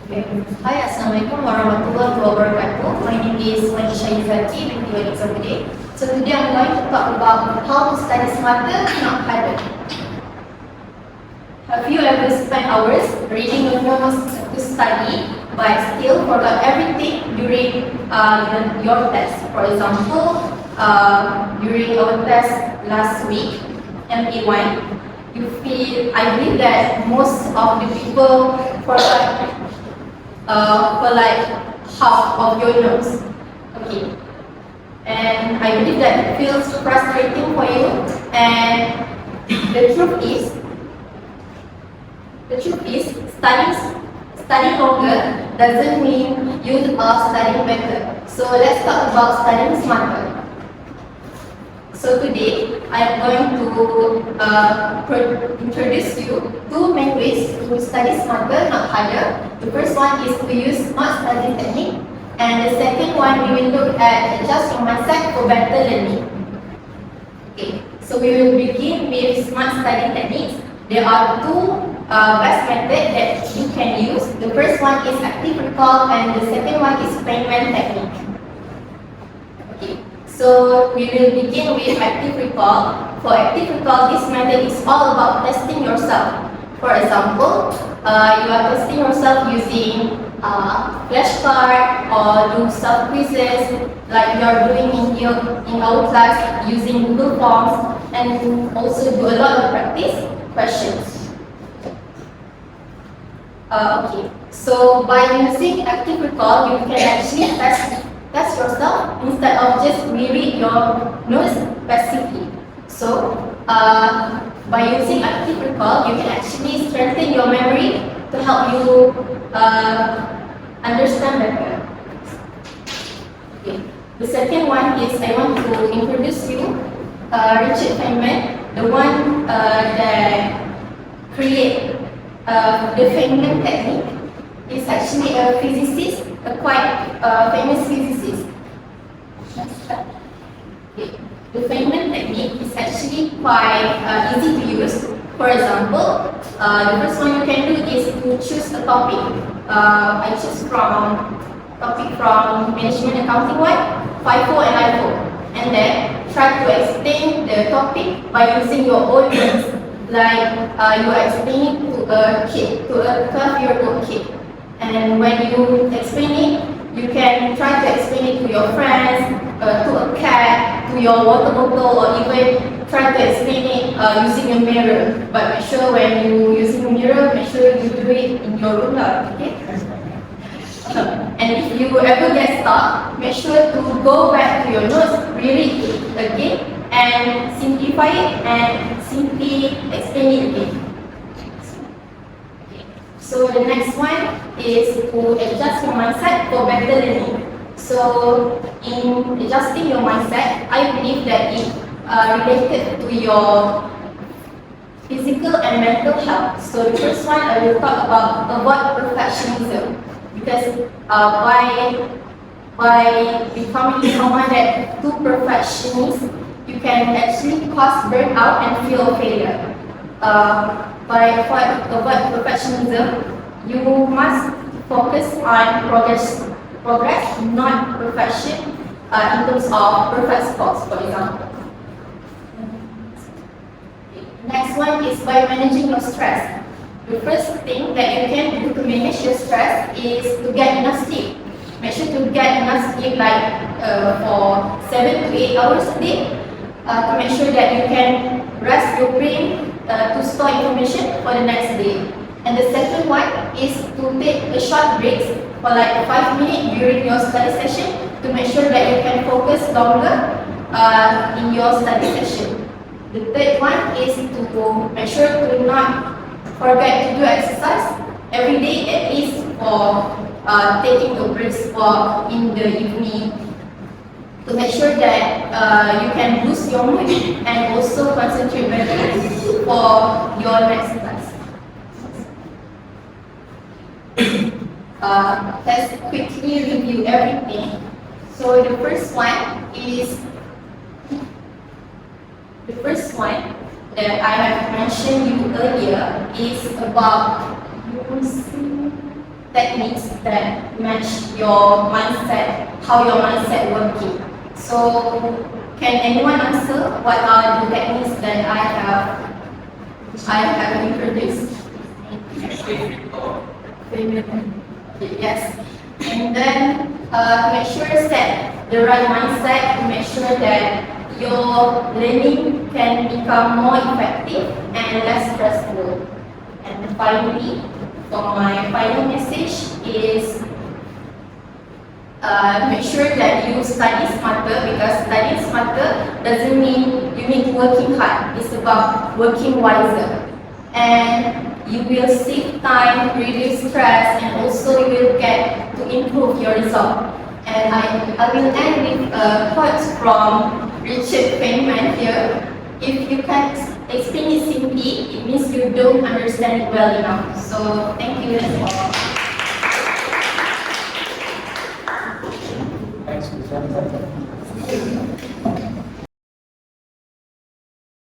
Hi, Assalamualaikum warahmatullahi wabarakatuh. My name is IZZATI, BINTI IZAMUDDIN. So today I'm going to talk about how to study smarter, not harder. Have you ever spent hours reading your notes to study but still forgot everything during your test? For example, during our test last week, MP1, I believe that most of the people forgot for like half of your notes. Okay. And I believe that it feels frustrating for you. And the truth is, studying longer doesn't mean you are studying better. So let's talk about studying smarter. So today, I am going to introduce you two main ways to study smarter, not harder. The first one is to use smart study technique, and the second one we will look at adjust your mindset for better learning. Okay, so we will begin with smart study techniques. There are two best methods that you can use. The first one is active recall, and the second one is Feynman technique. Okay. So we will begin with active recall. For active recall, this method is all about testing yourself. For example, you are testing yourself using flashcard or do self quizzes like you are doing in our class using Google Forms, and also do a lot of practice questions. Okay, so by using active recall, you can actually test yourself instead of just reread your notes passively. So, by using active recall, you can actually strengthen your memory to help you understand better. Okay. The second one is I want to introduce you Richard Feynman, the one that created the Feynman technique. Is actually a physicist, a quite famous physicist. Okay. The Feynman technique is actually quite easy to use. For example, the first one you can do is to choose a topic. I choose topic from Management Accounting 1, FIFO and LIFO. And then try to explain the topic by using your own words. Like you are explaining to a 12-year-old kid. And when you explain it, you can try to explain it to your friends, to a cat, to your water bottle, or even try to explain it using a mirror. But make sure when you using a mirror, make sure you do it in your room, okay? And if you ever get stuck, make sure to go back to your notes, read it again, and simplify it, and simply explain it again. So the next one is to adjust your mindset for better learning. So in adjusting your mindset, I believe that it related to your physical and mental health. So the first one I will talk about avoid perfectionism, because by becoming someone that too perfectionist, you can actually cause burnout and fear of failure. By avoid perfectionism, you must focus on progress, not perfection, in terms of perfect scores, for example. Next one is by managing your stress. The first thing that you can do to manage your stress is to get enough sleep. Make sure to get enough sleep, like for 7 to 8 hours a day, to make sure that you can rest your brain to store information for the next day. And the second one is to take a short breaks for like 5 minutes during your study session to make sure that you can focus longer in your study session. The third one is to make sure to not forget to do exercise every day, at least for taking a brisk walk in the evening, to make sure that you can boost your mood and also concentrate better for your next class. Let's quickly review everything. So the first one that I have mentioned you earlier is about techniques that match your mindset, how your mindset working. So, can anyone answer what are the techniques that I have introduced? Yes. And then make sure set the right mindset to make sure that your learning can become more effective and less stressful. And finally, for my final message is make sure that you study smarter, because studying smarter doesn't mean you need working hard. It's about working wiser. And you will save time, reduce stress, and also you will get to improve your result. And I will end with a quote from Richard Feynman here. If you can't explain it simply, it means you don't understand it well enough. So thank you, that's all. Thanks, Miss.